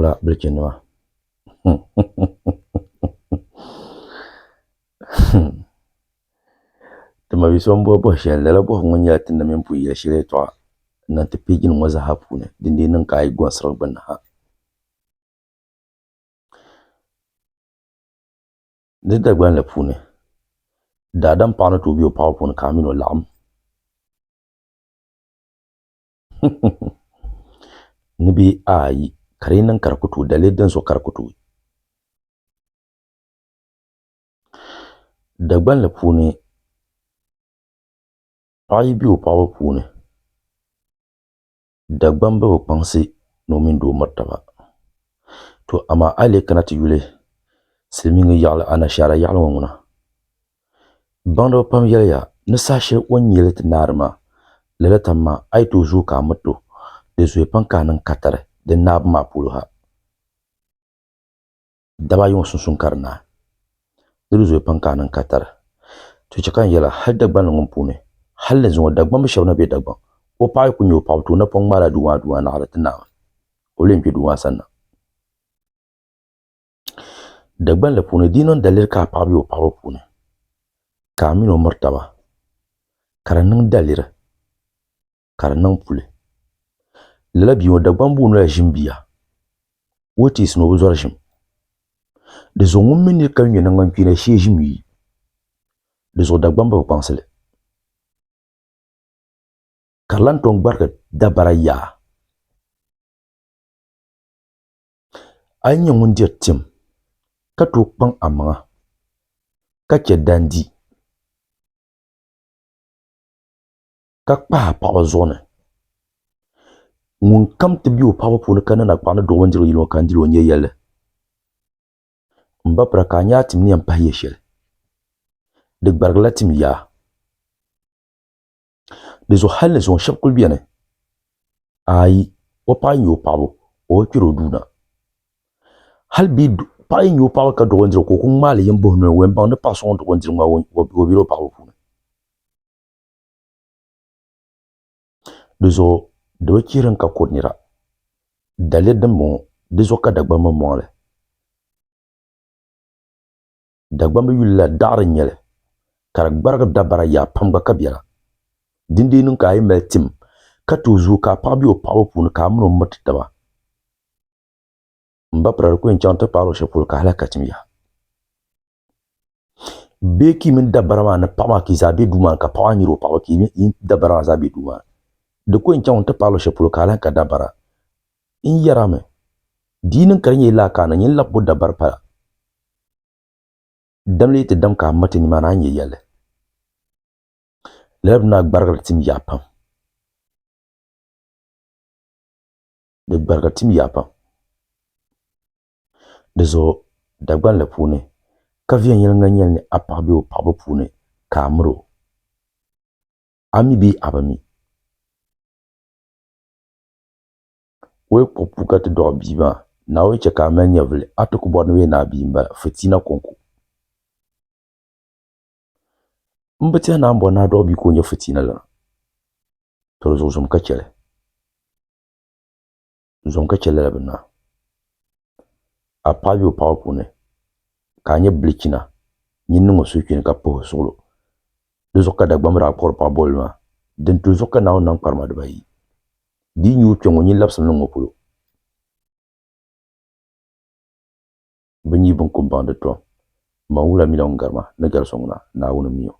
Wala bilchinwa. Tama bisombo bo shen la bo ngonya tin na mempu ya shire to na te pigin waza hapune dinde nan kai gwasar ban ha de da gwan la pune da dan pa na to biyo pa pune kamino lam nibi ai kare nan karkutu da ledan so karkutu da gwan la pune ai biyo pa pune da gwan ba kwansi no min do martaba to ama ale kana ti yule silmingi yagla ana shara yagla wona bando pam yaya na sashi wani yele tinarma lala tamma ai to zo ka mutu da zo panka nan katare da nab ma puluha daba yon sun karna da zo panka nan katare to cikan yala har da ban ngun pune har la zo da ban bi shawna be da ban o pa ku nyo pa to na pon mara duwa na ala tina o lempi duwa sanna da ban la pune dinon dalir ka pa bi o pa pune kamino martaba karannin dalira karannin pule lala biyo da bambu no ya jimbiya woti sino buzor jim de zo ngum min kan nyina ngam pina shi jimi de zo da bamba pansele karlan ton barka da baraya anya ngun dir tim ka to pan amanga ka ke dandi ka pa zone ngun kam te biyo pa pune kana na kwana do wonjiro yilo kan dilo nye yele mba pra ka nya tim ni am pa yeshel de bargla tim ya de zo halle zo shapkul biyane ai o pa nyo pa o kiro duna hal bi pa nyo pa ka do wonjiro ko kun mali yimbo no wemba ne pa so do wonjiro ma wo biro pa pune de zo do kiran ka kodnira dalil da mo de zo ka dagba ma mole dagba mi yulla dar nyele kar barga dabara ya pamba kabira dindi nun ka yimel tim ka to zo ka pa bi o pa pune ka mun mutaba mba prar ko en chanta paro shepul ka hala katim ya beki min dabara ma na pa ma ki zabe duma ka pa nyiro pa ki min dabara zabe duma de ko en chanta paro shepul ka hala ka dabara in yarame dinin karnye la kana yin labbo dabar pa damle te dam ka matini mana nye yele lebna gbargal tim yapam de gbargal tim yapam de zo dagban la pune ka vien yel nga nyel ni apabi o pabo pune kamro ami bi abami we popuka te do biba na we che ka menya vle atuku bonwe na bimba fitina konku mbete na mbo na do bi ko nye fitina la to zo zum ka chele zum ka chele la bina apabi o pabo pune ka nye blikina nyin ngo su kin ka po solo de zo ka dagbam ra por pa bolma den to zo ka na on parma de bayi di nyu pyo nyin lapsam ngo pulo banyi bon ko bande to ma wula mi don garma na gar songna na wona miyo